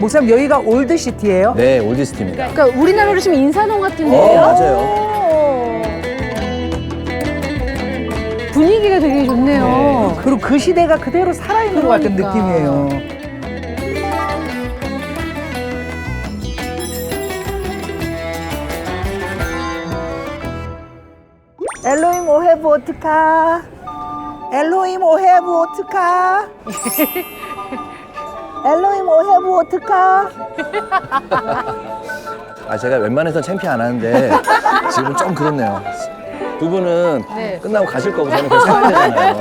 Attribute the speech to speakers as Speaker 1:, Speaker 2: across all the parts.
Speaker 1: 목사님 여기가 올드시티예요?
Speaker 2: 네, 올드시티입니다.
Speaker 3: 그러니까 우리나라로 치면 인사동 같은
Speaker 2: 어,
Speaker 3: 데예요?
Speaker 2: 맞아요.
Speaker 3: 분위기가 되게 좋네요.
Speaker 1: 그리고 그 시대가 그대로 살아있는 것 같은
Speaker 3: 그러니까.
Speaker 1: 느낌이에요. 엘로임 오해브 오트카. 엘로임 오해브 오트카. 엘로임 오해브 오트카.
Speaker 2: 아, 제가 웬만해서 창피 안 하는데 지금 좀 그렇네요. 두 분은
Speaker 3: 네.
Speaker 2: 끝나고 가실 거고 저는 계속 해야 되잖아요.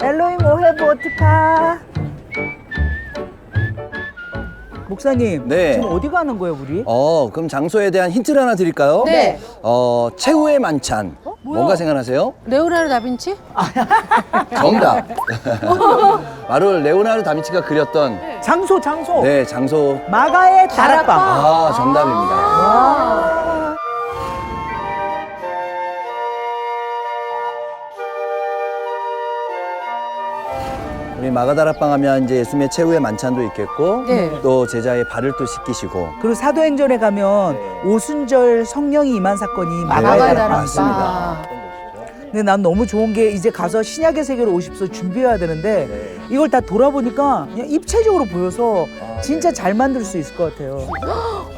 Speaker 1: 엘로임 오해브 오트카. 목사님,
Speaker 2: 네.
Speaker 1: 지금 어디 가는 거예요, 우리?
Speaker 2: 그럼 장소에 대한 힌트를 하나 드릴까요?
Speaker 3: 네.
Speaker 2: 최후의 만찬. 뭔가 생각나세요?
Speaker 3: 레오나르도 다빈치?
Speaker 2: 정답. 바로 레오나르도 다빈치가 그렸던
Speaker 1: 장소.
Speaker 2: 네, 장소.
Speaker 1: 마가의 다락방.
Speaker 2: 아, 정답입니다. 우리 마가다락방 하면 이제 예수님의 최후의 만찬도 있겠고
Speaker 3: 네.
Speaker 2: 또 제자의 발을 또 씻기시고
Speaker 1: 그리고 사도행전에 가면 오순절 성령이 임한 사건이 마가의
Speaker 3: 마가의
Speaker 1: 다락방.
Speaker 3: 다락방.
Speaker 2: 맞습니다.
Speaker 1: 근데 난 너무 좋은 게 이제 가서 신약의 세계로 50소 준비해야 되는데 이걸 다 돌아보니까 그냥 입체적으로 보여서 진짜 잘 만들 수 있을 것 같아요.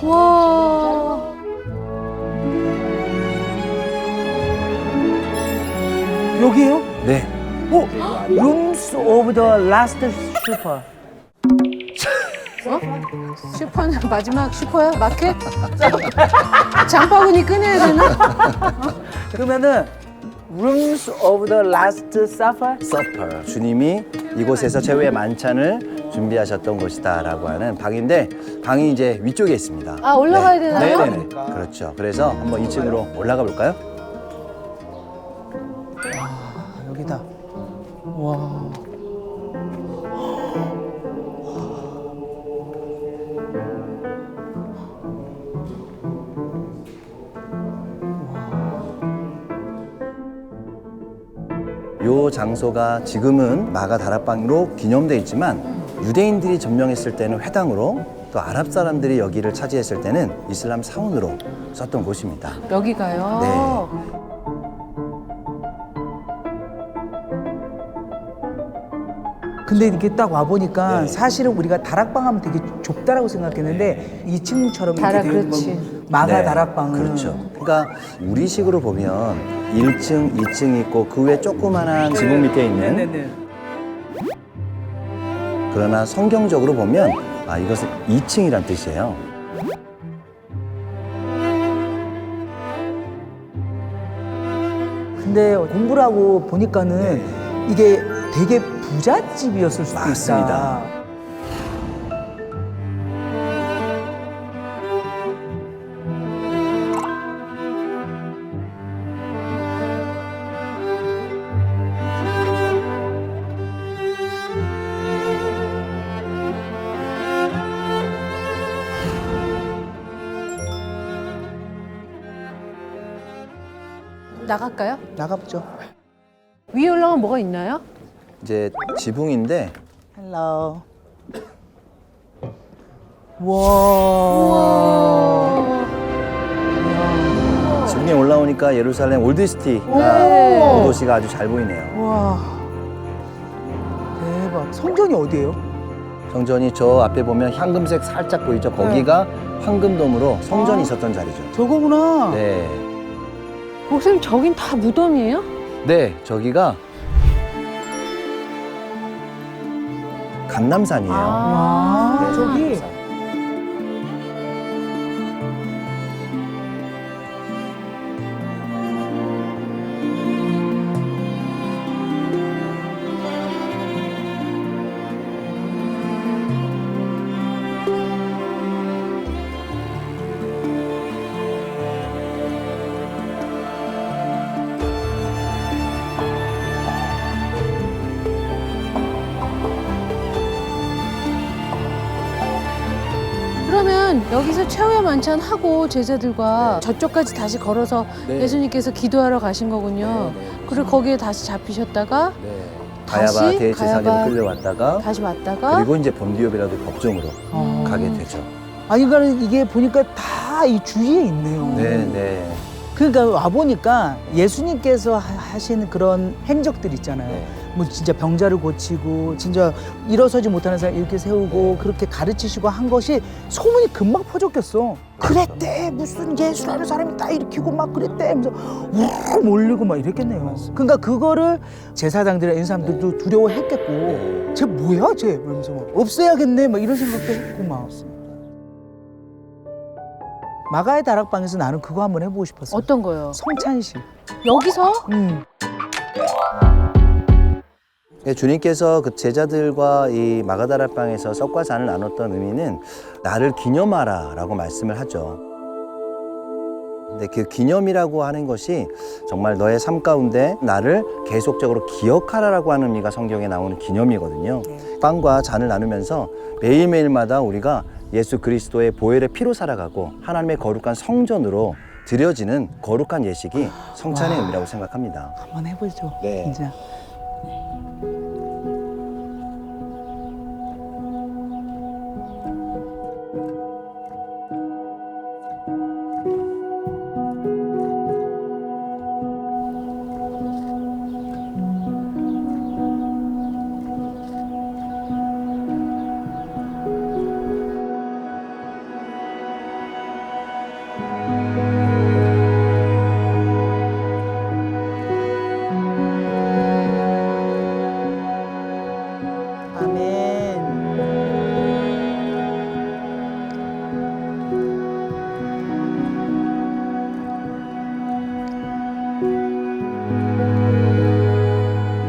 Speaker 3: 와.
Speaker 1: 여기에요?
Speaker 2: 네.
Speaker 1: Rooms of the Last Supper.
Speaker 3: 슈퍼는 마지막 슈퍼야? 마켓? 장바구니 꺼내야 되나?
Speaker 1: 그러면은 Rooms of the Last Supper.
Speaker 2: 서퍼. 주님이 이곳에서 최후의 만찬을 준비하셨던 곳이다라고 하는 방인데 방이 이제 위쪽에 있습니다.
Speaker 3: 아, 올라가야 되나요?
Speaker 2: 네네네. 그렇죠. 그래서 한번 2층으로 올라가 볼까요?
Speaker 1: 여기다. 와.
Speaker 2: 요 장소가 지금은 마가 다락방으로 기념돼 있지만 유대인들이 점령했을 때는 회당으로 또 아랍 사람들이 여기를 차지했을 때는 이슬람 사원으로 썼던 곳입니다.
Speaker 3: 여기가요?
Speaker 2: 네.
Speaker 1: 근데 이렇게 딱 와보니까
Speaker 2: 네.
Speaker 1: 사실은 우리가 다락방 하면 되게 좁다라고 생각했는데 2층처럼
Speaker 3: 다락,
Speaker 1: 이렇게 되게
Speaker 3: 그렇지.
Speaker 1: 뭐 마가
Speaker 2: 네,
Speaker 1: 다락방은
Speaker 2: 그렇죠. 그러니까 우리식으로 보면 1층, 2층 있고 그 위에 조그만한 지붕 밑에 있는
Speaker 1: 네네네.
Speaker 2: 그러나 성경적으로 보면 이것은 2층이란 뜻이에요.
Speaker 1: 근데 공부를 하고 보니까는 이게 되게 부잣집이었을 수도
Speaker 2: 맞습니다.
Speaker 1: 있다.
Speaker 3: 나갈까요?
Speaker 1: 나가보죠.
Speaker 3: 위에 올라가면 뭐가 있나요?
Speaker 2: 이제 지붕인데
Speaker 1: 헬로. 와.
Speaker 2: 지붕에 올라오니까 예루살렘 올드시티가
Speaker 3: 네.
Speaker 2: 도시가 아주 잘 보이네요.
Speaker 1: 와. 대박. 성전이 어디예요?
Speaker 2: 성전이 저 앞에 보면 황금색 살짝 보이죠? 거기가 황금돔으로 성전이 있었던 자리죠.
Speaker 1: 저거구나.
Speaker 2: 네.
Speaker 3: 목사님, 저긴 다 무덤이에요?
Speaker 2: 네, 저기가 감남산이에요.
Speaker 1: 와,
Speaker 2: 네.
Speaker 1: 저기.
Speaker 3: 그러면 여기서 최후의 만찬 하고 제자들과 저쪽까지 다시 걸어서
Speaker 2: 네.
Speaker 3: 예수님께서 기도하러 가신 거군요.
Speaker 2: 네, 네.
Speaker 3: 그리고 거기에 다시 잡히셨다가
Speaker 2: 네. 가야바
Speaker 3: 다시
Speaker 2: 대제사장으로
Speaker 3: 가야바
Speaker 2: 끌려왔다가
Speaker 3: 다시 왔다가
Speaker 2: 그리고 이제 본디오 빌라도 법정으로 가게 되죠.
Speaker 1: 아니 그러니까 이게 보니까 다 이 주위에 있네요.
Speaker 2: 네, 네.
Speaker 1: 그러니까 와 보니까 예수님께서 하신 그런 행적들 있잖아요.
Speaker 2: 네.
Speaker 1: 뭐 진짜 병자를 고치고 진짜 일어서지 못하는 사람 이렇게 세우고 그렇게 가르치시고 한 것이 소문이 금방 퍼졌겠어. 그랬대 무슨 예수라는 사람이 다 일으키고 막 그랬대 하면서 우르르 몰리고 막 이랬겠네요. 그러니까 그거를 제사장들이나 이런 사람들도 두려워했겠고 쟤 뭐야 쟤 이러면서 막 없애야겠네 막 이런 생각도 했고 막. 마가의 다락방에서 나는 그거 한번 해보고 싶었어.
Speaker 3: 어떤 거요?
Speaker 1: 성찬식.
Speaker 3: 여기서?
Speaker 2: 예, 주님께서 그 제자들과 이 마가다락방에서 떡과 잔을 나눴던 의미는 나를 기념하라라고 말씀을 하죠. 근데 그 기념이라고 하는 것이 정말 너의 삶 가운데 나를 계속적으로 기억하라라고 하는 의미가 성경에 나오는 기념이거든요. 빵과 잔을 나누면서 매일매일마다 우리가 예수 그리스도의 보혈의 피로 살아가고 하나님의 거룩한 성전으로 드려지는 거룩한 예식이 성찬의 의미라고 생각합니다.
Speaker 1: 한번 해보죠.
Speaker 2: 네.
Speaker 1: 진짜.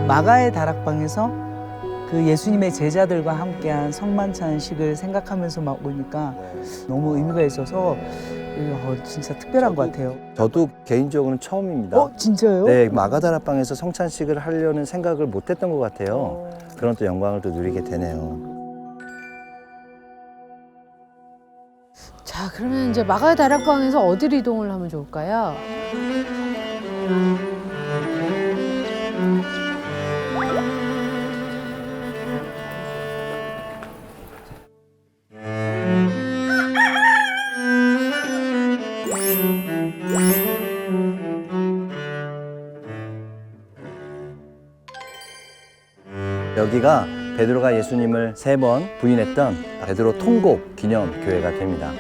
Speaker 1: 마가의 다락방에서 그 예수님의 제자들과 함께한 성만찬식을 생각하면서 막 보니까 너무 의미가 있어서 진짜 특별한 것 같아요.
Speaker 2: 저도 개인적으로는 처음입니다.
Speaker 1: 진짜요?
Speaker 2: 네, 마가다락방에서 성찬식을 하려는 생각을 못했던 것 같아요. 그런 또 영광을 또 누리게 되네요.
Speaker 3: 자, 그러면 이제 마가의 다락방에서 어디로 이동을 하면 좋을까요?
Speaker 2: 여기가 베드로가 예수님을 3번 부인했던 베드로 통곡 기념 교회가 됩니다.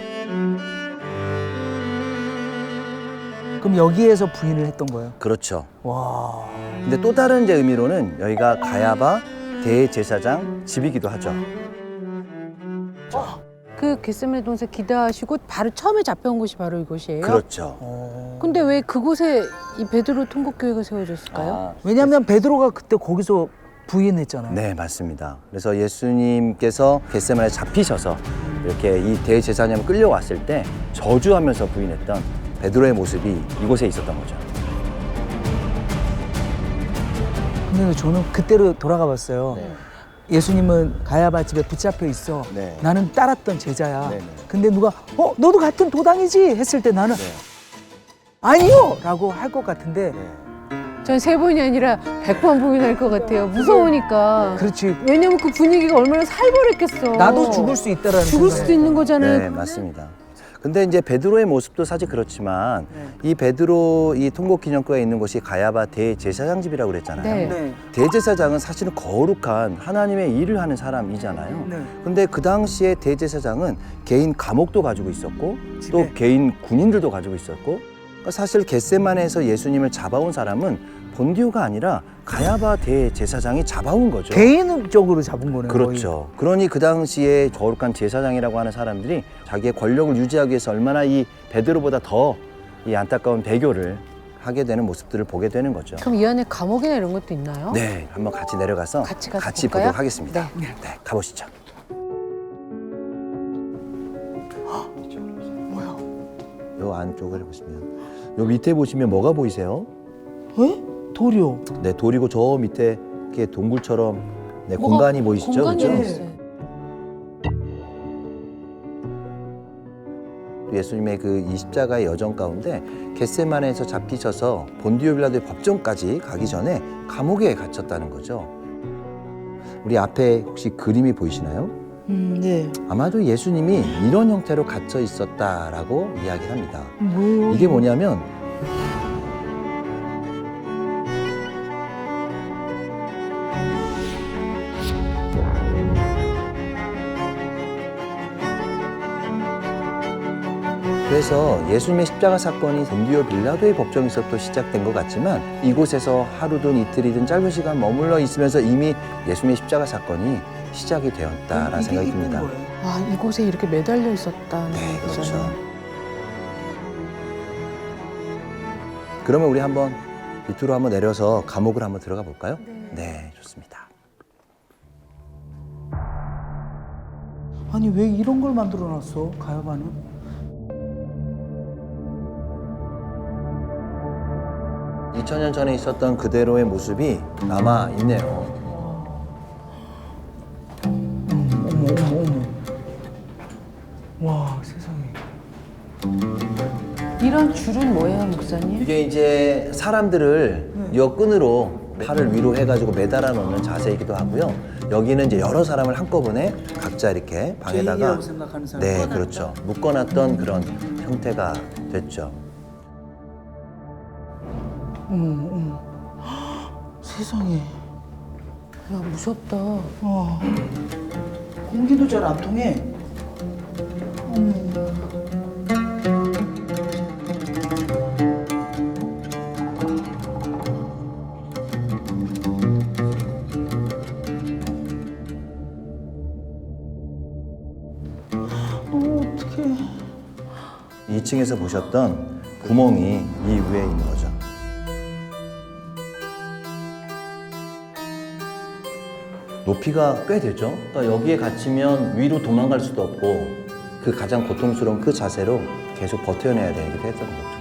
Speaker 1: 그럼 여기에서 부인을 했던 거예요?
Speaker 2: 그렇죠.
Speaker 1: 와.
Speaker 2: 근데 또 다른 이제 의미로는 여기가 가야바 대제사장 집이기도 하죠.
Speaker 3: 그 겟세마네 동산 기도하시고 바로 처음에 잡혀온 곳이 바로 이곳이에요?
Speaker 2: 그렇죠.
Speaker 3: 근데 왜 그곳에 이 베드로 통곡교회가 세워졌을까요?
Speaker 2: 아,
Speaker 1: 왜냐하면 베드로가 그때 거기서 부인했잖아요.
Speaker 2: 네, 맞습니다. 그래서 예수님께서 겟세마네에 잡히셔서 이렇게 이 대제사장을 끌려왔을 때 저주하면서 부인했던 베드로의 모습이 이곳에 있었던 거죠.
Speaker 1: 근데 저는 그때로 돌아가 봤어요.
Speaker 2: 네.
Speaker 1: 예수님은 가야바 집에 붙잡혀 있어.
Speaker 2: 네.
Speaker 1: 나는 따랐던 제자야.
Speaker 2: 네네.
Speaker 1: 근데 누가 너도 같은 도당이지 했을 때 나는
Speaker 2: 네.
Speaker 1: 아니요! 라고 할 것 같은데
Speaker 3: 전 3번이 아니라 100번 부인할 것 같아요. 무서우니까.
Speaker 1: 그렇지.
Speaker 3: 왜냐면 그 분위기가 얼마나 살벌했겠어.
Speaker 1: 나도 죽을 수 있다라는
Speaker 3: 죽을
Speaker 1: 생각에.
Speaker 3: 수도 있는 거잖아요.
Speaker 2: 네, 맞습니다. 근데 이제 베드로의 모습도 사실 그렇지만 이 베드로 이 통곡기념교회에 있는 곳이 가야바 대제사장 집이라고 그랬잖아요.
Speaker 3: 네.
Speaker 1: 네.
Speaker 2: 대제사장은 사실은 거룩한 하나님의 일을 하는 사람이잖아요.
Speaker 1: 네.
Speaker 2: 근데 그 당시에 대제사장은 개인 감옥도 가지고 있었고
Speaker 1: 집에.
Speaker 2: 또 개인 군인들도 가지고 있었고 그러니까 사실 겟세마네에서 예수님을 잡아온 사람은 본디오가 아니라 가야바 대제사장이 잡아온 거죠.
Speaker 1: 개인적으로 잡은 거네요.
Speaker 2: 그렇죠. 그러니 그 당시에 거룩한 제사장이라고 하는 사람들이 자기의 권력을 유지하기 위해서 얼마나 이 베드로보다 더 이 안타까운 배교를 하게 되는 모습들을 보게 되는 거죠.
Speaker 3: 그럼 이 안에 감옥이나 이런 것도 있나요?
Speaker 2: 네, 한번 같이 내려가서
Speaker 3: 같이 가서 볼까요?
Speaker 2: 보도록 하겠습니다.
Speaker 3: 네.
Speaker 2: 네, 가보시죠.
Speaker 1: 뭐야?
Speaker 2: 요 안쪽을 보시면 요 밑에 보시면 뭐가 보이세요?
Speaker 1: 왜? 돌이요.
Speaker 2: 네, 돌이고 저 밑에 이렇게 동굴처럼 네,
Speaker 3: 뭐가
Speaker 2: 공간이 보이시죠?
Speaker 3: 공간이
Speaker 2: 그죠?
Speaker 3: 있어요.
Speaker 2: 예수님의 그 이 십자가의 여정 가운데 겟세마네에서 잡히셔서 본디오 빌라도의 법정까지 가기 전에 감옥에 갇혔다는 거죠. 우리 앞에 혹시 그림이 보이시나요?
Speaker 1: 네.
Speaker 2: 아마도 예수님이 이런 형태로 갇혀 있었다라고 이야기를 합니다.
Speaker 1: 뭐.
Speaker 2: 이게 뭐냐면 그래서 예수님의 십자가 사건이 본디오 빌라도의 법정에서부터 시작된 것 같지만 이곳에서 하루든 이틀이든 짧은 시간 머물러 있으면서 이미 예수님의 십자가 사건이 시작이 되었다라는 생각이 듭니다.
Speaker 3: 와, 이곳에 이렇게 매달려 있었다는
Speaker 2: 네,
Speaker 3: 거잖아요.
Speaker 2: 그렇죠. 그러면 우리 한번 밑으로 한번 내려서 감옥을 한번 들어가 볼까요? 네, 좋습니다.
Speaker 1: 아니 왜 이런 걸 만들어놨어 가야바는?
Speaker 2: 2000년 전에 있었던 그대로의 모습이 남아 있네요.
Speaker 1: 어머 어머 어머. 와 세상에.
Speaker 3: 이런 줄은 뭐예요, 목사님?
Speaker 2: 이게 이제 사람들을 여끈으로 팔을 위로 해가지고 매달아 놓는 자세이기도 하고요. 여기는 이제 여러 사람을 한꺼번에 각자 이렇게 방에다가
Speaker 1: 죄인이라고 생각하는 사람.
Speaker 2: 네, 그렇죠. 묶어놨던 그런 형태가 됐죠.
Speaker 1: 어머 어머. 세상에.
Speaker 3: 야, 무섭다.
Speaker 1: 와. 공기도 잘 안 통해. 어떡해.
Speaker 2: 2층에서 보셨던 구멍이 이 위에 있는 거죠. 높이가 꽤 되죠. 그러니까 여기에 갇히면 위로 도망갈 수도 없고 그 가장 고통스러운 그 자세로 계속 버텨내야 되기도 했던 거죠.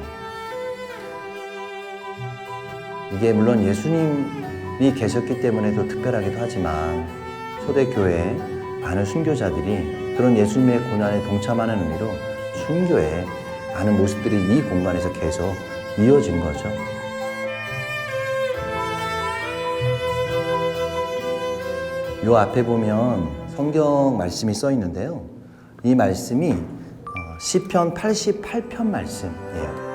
Speaker 2: 이게 물론 예수님이 계셨기 때문에도 특별하기도 하지만 초대교회 많은 순교자들이 그런 예수님의 고난에 동참하는 의미로 순교의 많은 모습들이 이 공간에서 계속 이어진 거죠. 요 앞에 보면 성경 말씀이 써 있는데요. 이 말씀이 시편 88편 말씀이에요.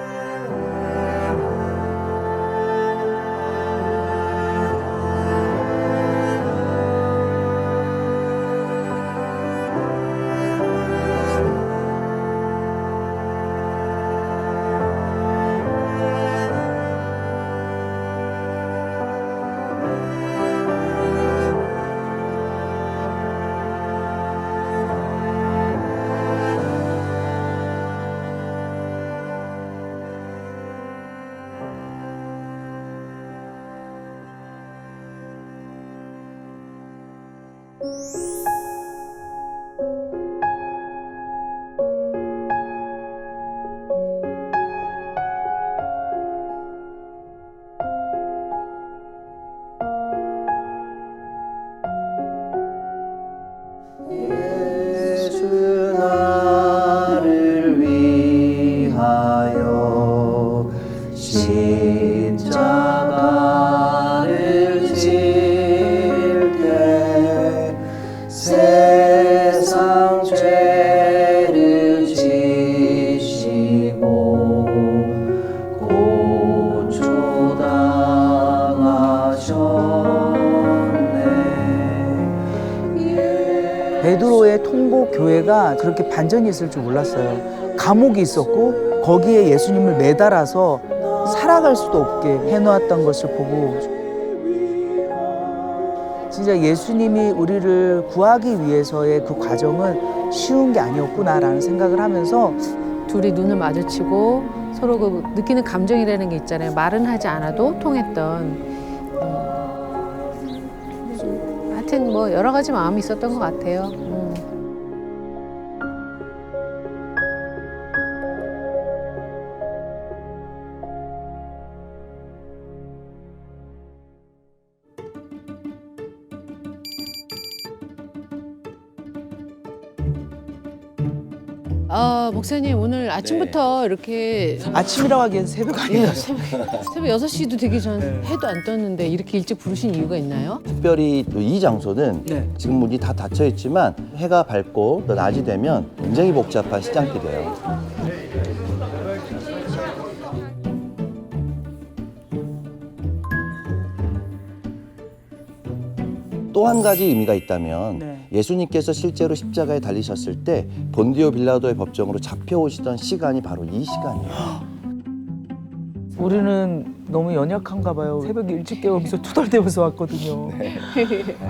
Speaker 2: 예수 나를 위하여 십자가를 질 때 세상 죄를 지시고 고초당하셨네.
Speaker 1: 베드로의 통곡 교회가 그렇게 반전이 있을 줄 몰랐어요. 감옥이 있었고 거기에 예수님을 매달아서 살아갈 수도 없게 해놓았던 것을 보고 진짜 예수님이 우리를 구하기 위해서의 그 과정은 쉬운 게 아니었구나라는 생각을 하면서
Speaker 3: 둘이 눈을 마주치고 서로 그 느끼는 감정이라는 게 있잖아요. 말은 하지 않아도 통했던. 하여튼 뭐 여러 가지 마음이 있었던 것 같아요. 아, 목사님 오늘 아침부터 이렇게
Speaker 1: 아침이라고 하기엔 새벽 아니에요.
Speaker 3: 새벽 6시도 되기 전 해도 안 떴는데 이렇게 일찍 부르신 이유가 있나요?
Speaker 2: 특별히 이 장소는
Speaker 1: 네.
Speaker 2: 지금 문이 다 닫혀 있지만 해가 밝고 또 낮이 되면 굉장히 복잡한 시장길이에요. 또 한 가지 의미가 있다면
Speaker 1: 네.
Speaker 2: 예수님께서 실제로 십자가에 달리셨을 때 본디오 빌라도의 법정으로 잡혀오시던 시간이 바로 이 시간이에요.
Speaker 1: 우리는 너무 연약한가 봐요. 새벽에 일찍 깨우면서 투덜대면서 왔거든요.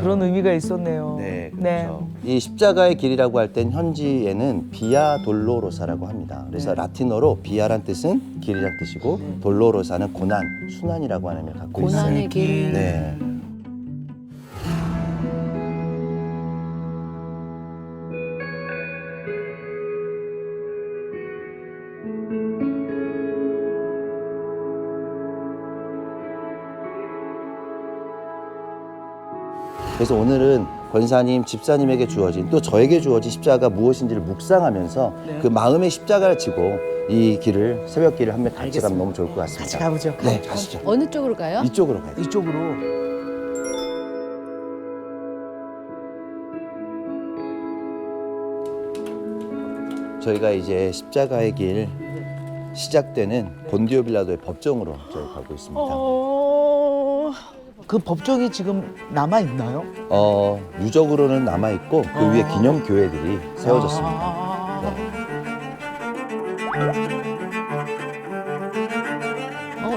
Speaker 1: 그런 의미가 있었네요.
Speaker 2: 네, 그렇죠. 이 십자가의 길이라고 할 땐 현지에는 비아 돌로로사라고 합니다. 그래서 라틴어로 비아란 뜻은 길이란 뜻이고 돌로로사는 고난, 순환이라고 하는 의미를 갖고 있어요.
Speaker 3: 고난의 길.
Speaker 2: 네. 그래서 오늘은 권사님, 집사님에게 주어진 또 저에게 주어진 십자가가 무엇인지를 묵상하면서 그 마음의 십자가를 지고 이 길을 새벽 길을 한번 같이 가면 너무 좋을 것 같습니다.
Speaker 1: 같이 가보죠.
Speaker 2: 네, 가시죠.
Speaker 3: 어느 쪽으로 가요?
Speaker 2: 이쪽으로 가요.
Speaker 1: 이쪽으로.
Speaker 2: 저희가 이제 십자가의 길 시작되는 본디오 빌라도의 법정으로 저희 가고 있습니다.
Speaker 1: 그 법정이 지금 남아 있나요?
Speaker 2: 유적으로는 남아 있고 그 위에 기념 교회들이 세워졌습니다.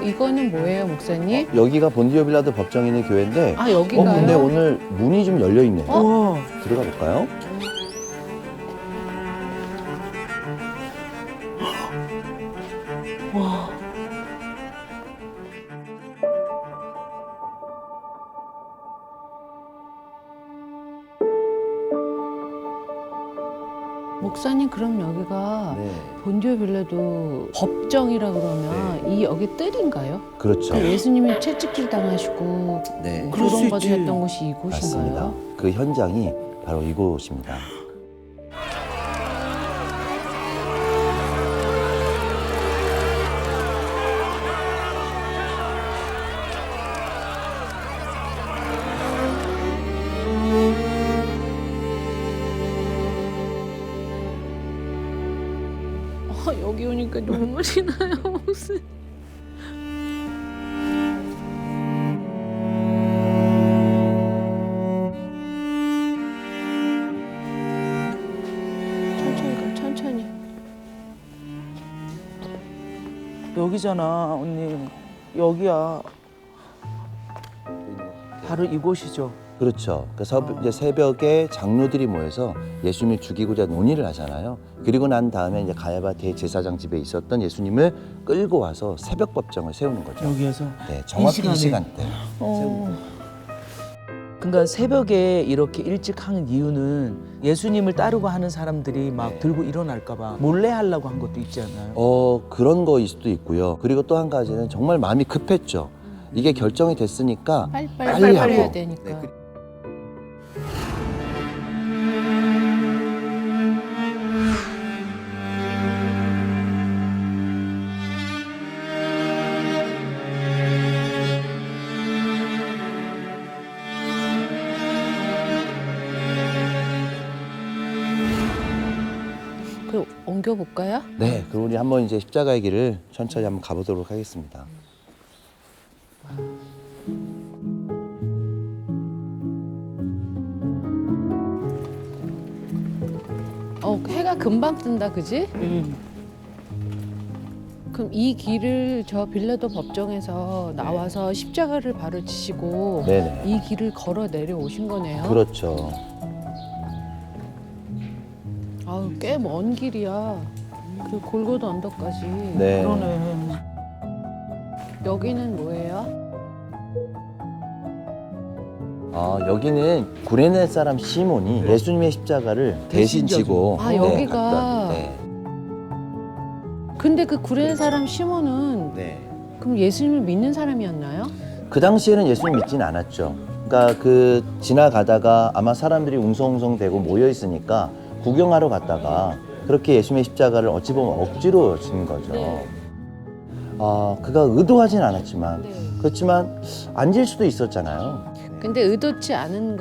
Speaker 3: 이거는 뭐예요, 목사님?
Speaker 2: 여기가 본디오 빌라도 법정에 있는 교회인데
Speaker 3: 아, 여기가요?
Speaker 2: 근데 오늘 문이 좀 열려 있네요.
Speaker 1: 우와.
Speaker 2: 들어가 볼까요?
Speaker 3: 목사님 그럼 여기가
Speaker 2: 네,
Speaker 3: 본디오 빌라도 법정이라 그러면 이 여기 뜰인가요?
Speaker 2: 그렇죠.
Speaker 3: 그 예수님이 채찍질 당하시고
Speaker 2: 네,
Speaker 1: 그럴 수 있지.
Speaker 3: 조롱받으셨던 곳이
Speaker 2: 맞습니다.
Speaker 3: 이곳인가요?
Speaker 2: 그 현장이 바로 이곳입니다.
Speaker 3: 여기 오니까 눈물이 나요, 목사님. 천천히 가, 천천히.
Speaker 1: 여기잖아, 언니. 여기야. 바로 이곳이죠.
Speaker 2: 그렇죠. 그래서 이제 새벽에 장로들이 모여서 예수님을 죽이고자 논의를 하잖아요. 그리고 난 다음에 이제 가야바 대제사장 집에 있었던 예수님을 끌고 와서 새벽 법정을 세우는 거죠.
Speaker 1: 여기에서.
Speaker 2: 네, 정확히
Speaker 1: 시간에.
Speaker 2: 이 시간대.
Speaker 1: 그러니까 새벽에 이렇게 일찍 하는 이유는 예수님을 따르고 하는 사람들이 막 들고 일어날까 봐 몰래 하려고 한 것도 있지 않나요?
Speaker 2: 그런 거일 수도 있고요. 그리고 또 한 가지는 정말 마음이 급했죠. 이게 결정이 됐으니까
Speaker 3: 빨리
Speaker 2: 하고.
Speaker 3: 해야 되니까.
Speaker 2: 네,
Speaker 3: 그럼 옮겨볼까요?
Speaker 2: 네, 그럼 우리 한번 이제 십자가의 길을 천천히 한번 가보도록 하겠습니다.
Speaker 3: 해가 금방 뜬다, 그지? 그럼 이 길을 저 빌라도 법정에서 나와서 십자가를 바로 지시고
Speaker 2: 네네.
Speaker 3: 이 길을 걸어 내려오신 거네요.
Speaker 2: 그렇죠.
Speaker 3: 아우, 꽤 먼 길이야. 그 골고다 언덕까지.
Speaker 2: 네.
Speaker 1: 그러네.
Speaker 3: 여기는 뭐예요?
Speaker 2: 여기는 구레네 사람 시몬이 예수님의 십자가를 대신 지고
Speaker 3: 아, 여기가.
Speaker 2: 갔던, 네.
Speaker 3: 근데 그 구레네 사람 시몬은
Speaker 2: 네.
Speaker 3: 그럼 예수님을 믿는 사람이었나요?
Speaker 2: 그 당시에는 예수님 믿지는 않았죠. 그러니까 지나가다가 아마 사람들이 웅성웅성대고 모여 있으니까 구경하러 갔다가 그렇게 예수님의 십자가를 어찌 보면 억지로 진 거죠.
Speaker 3: 네.
Speaker 2: 그가 의도하진 않았지만
Speaker 3: 네.
Speaker 2: 그렇지만 안 질 수도 있었잖아요.
Speaker 3: 근데 의도치 않은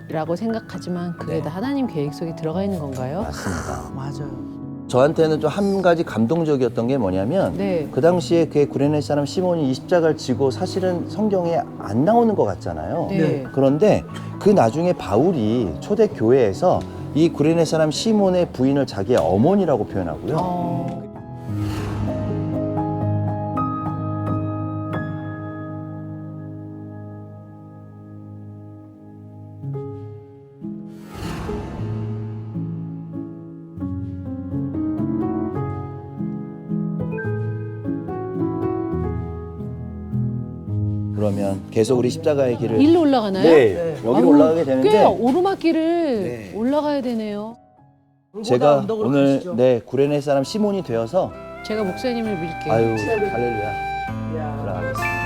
Speaker 3: 것이라고 생각하지만 그게
Speaker 2: 네.
Speaker 3: 다 하나님 계획 속에 들어가 있는 건가요?
Speaker 2: 맞습니다.
Speaker 1: 맞아요.
Speaker 2: 저한테는 좀 한 가지 감동적이었던 게 뭐냐면
Speaker 3: 네.
Speaker 2: 그 당시에 그 구레네 사람 시몬이 이 십자가를 지고 사실은 성경에 안 나오는 것 같잖아요.
Speaker 3: 네.
Speaker 2: 그런데 그 나중에 바울이 초대 교회에서 이 구레네 사람 시몬의 부인을 자기의 어머니라고 표현하고요. 그러면 계속 우리 십자가의 길을
Speaker 3: 일로 올라가나요?
Speaker 2: 네, 여기로
Speaker 3: 아유,
Speaker 2: 올라가게
Speaker 3: 꽤
Speaker 2: 되는데
Speaker 3: 오르막길을
Speaker 2: 네.
Speaker 3: 올라가야 되네요.
Speaker 2: 제가
Speaker 1: 언덕으로
Speaker 2: 오늘
Speaker 1: 가시죠.
Speaker 2: 네 구레네 사람 시몬이 되어서
Speaker 3: 제가 목사님을 밀게요.
Speaker 2: 아유 할렐루야
Speaker 1: 야.
Speaker 2: 올라가겠습니다.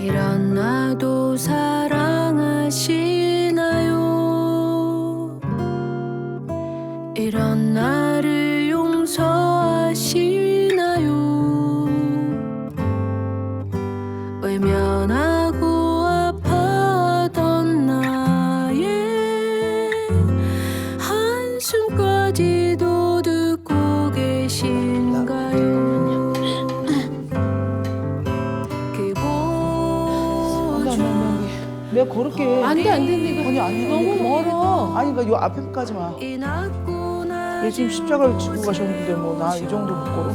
Speaker 4: 이런 나도 사랑하시나요? 이런 나를 용서하시나요? 외면하고 아파하던 나의 한숨까지도 듣고 계신가요?
Speaker 1: 내가 걸을게.
Speaker 3: 안 돼, 안 돼. 이거
Speaker 1: 아니, 아니,
Speaker 3: 너무
Speaker 1: 아니.
Speaker 3: 멀어.
Speaker 1: 아니, 그러니까 요 앞에까지만. 예수님 십자가를 지고 가셨는데 뭐 나 이 정도 못 걸어?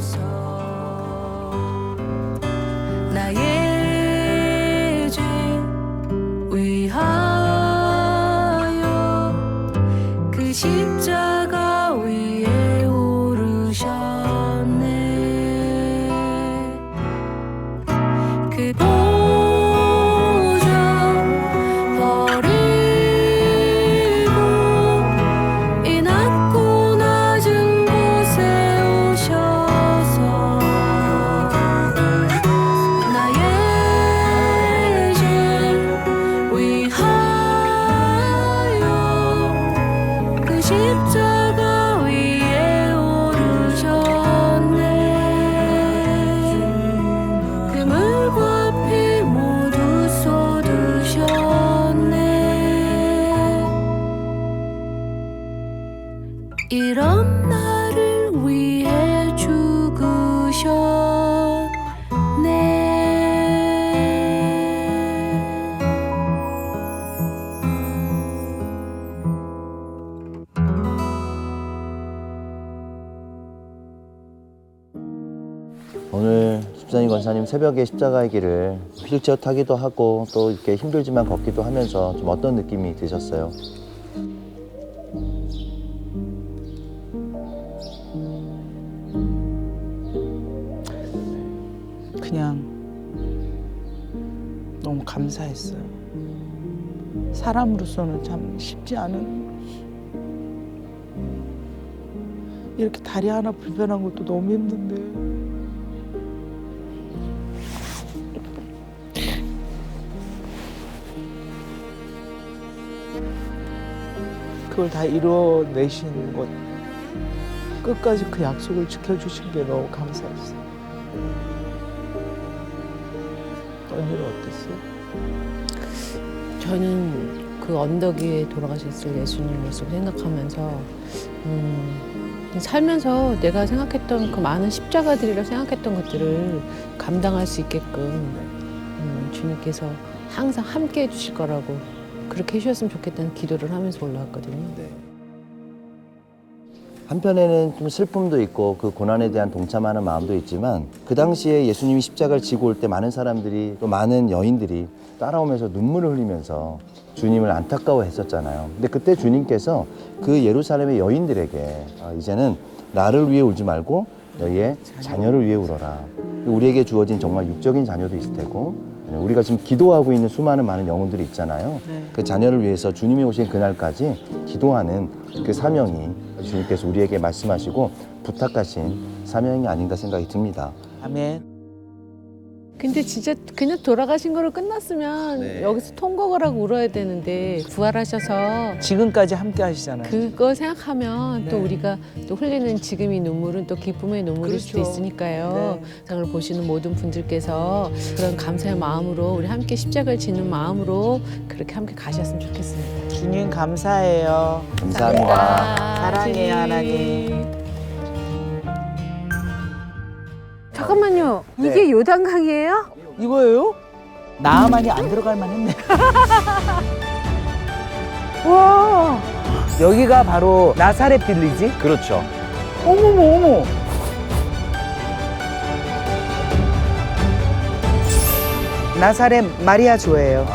Speaker 4: 나의 죄 위하여 그 십자가 위에 오르셨네. 그 보좌 버리고 이 낮고 낮은 곳에 오셔서 나의 죄 위하여 그 십자가 위에 오르셨네. 그물과 피 모두 쏟으셨네. 이런 나를 위해 죽으셨네.
Speaker 2: 오늘 집사님 권사님 새벽에 십자가의 길을 휠체어 타기도 하고 또 이렇게 힘들지만 걷기도 하면서 좀 어떤 느낌이 드셨어요?
Speaker 1: 그냥 너무 감사했어요. 사람으로서는 참 쉽지 않은 이렇게 다리 하나 불편한 것도 너무 힘든데 그걸 다 이뤄내신 것 끝까지 그 약속을 지켜주신 게 너무 감사했어요. 언니는 어땠어요?
Speaker 3: 저는 그 언덕 위에 돌아가셨을 예수님 모습 생각하면서 살면서 내가 생각했던 그 많은 십자가들이라 생각했던 것들을 감당할 수 있게끔 주님께서 항상 함께 해주실 거라고 그렇게 해주셨으면 좋겠다는 기도를 하면서 올라왔거든요.
Speaker 2: 한편에는 좀 슬픔도 있고 그 고난에 대한 동참하는 마음도 있지만 그 당시에 예수님이 십자가를 지고 올 때 많은 사람들이 또 많은 여인들이 따라오면서 눈물을 흘리면서 주님을 안타까워했었잖아요. 근데 그때 주님께서 그 예루살렘의 여인들에게 이제는 나를 위해 울지 말고 너희의 자녀를 위해 울어라. 우리에게 주어진 정말 육적인 자녀도 있을 테고 우리가 지금 기도하고 있는 수많은 많은 영혼들이 있잖아요.
Speaker 1: 네.
Speaker 2: 그 자녀를 위해서 주님이 오신 그날까지 기도하는 그 사명이 주님께서 우리에게 말씀하시고 부탁하신 사명이 아닌가 생각이 듭니다.
Speaker 1: 아멘.
Speaker 3: 근데 진짜 그냥 돌아가신 거로 끝났으면
Speaker 2: 네.
Speaker 3: 여기서 통곡을 하고 울어야 되는데 부활하셔서
Speaker 1: 지금까지 함께 하시잖아요.
Speaker 3: 그거 생각하면 또
Speaker 1: 네.
Speaker 3: 우리가 또 흘리는 지금 이 눈물은 또 기쁨의 눈물일 수도
Speaker 1: 그렇죠.
Speaker 3: 있으니까요.
Speaker 1: 네.
Speaker 3: 세상을 보시는 모든 분들께서 그런 감사의 마음으로 우리 함께 십자가를 지는 마음으로 그렇게 함께 가셨으면 좋겠습니다.
Speaker 1: 주님 감사해요.
Speaker 2: 감사합니다.
Speaker 1: 사랑해요, 하나님.
Speaker 5: 잠깐만요.
Speaker 2: 네.
Speaker 5: 이게 요단강이에요?
Speaker 1: 이거예요? 나만이 안 들어갈 만했네. 와, 여기가 바로 나사렛 빌리지?
Speaker 2: 그렇죠.
Speaker 1: 어머머 어머. 나사렛 마리아 조예요.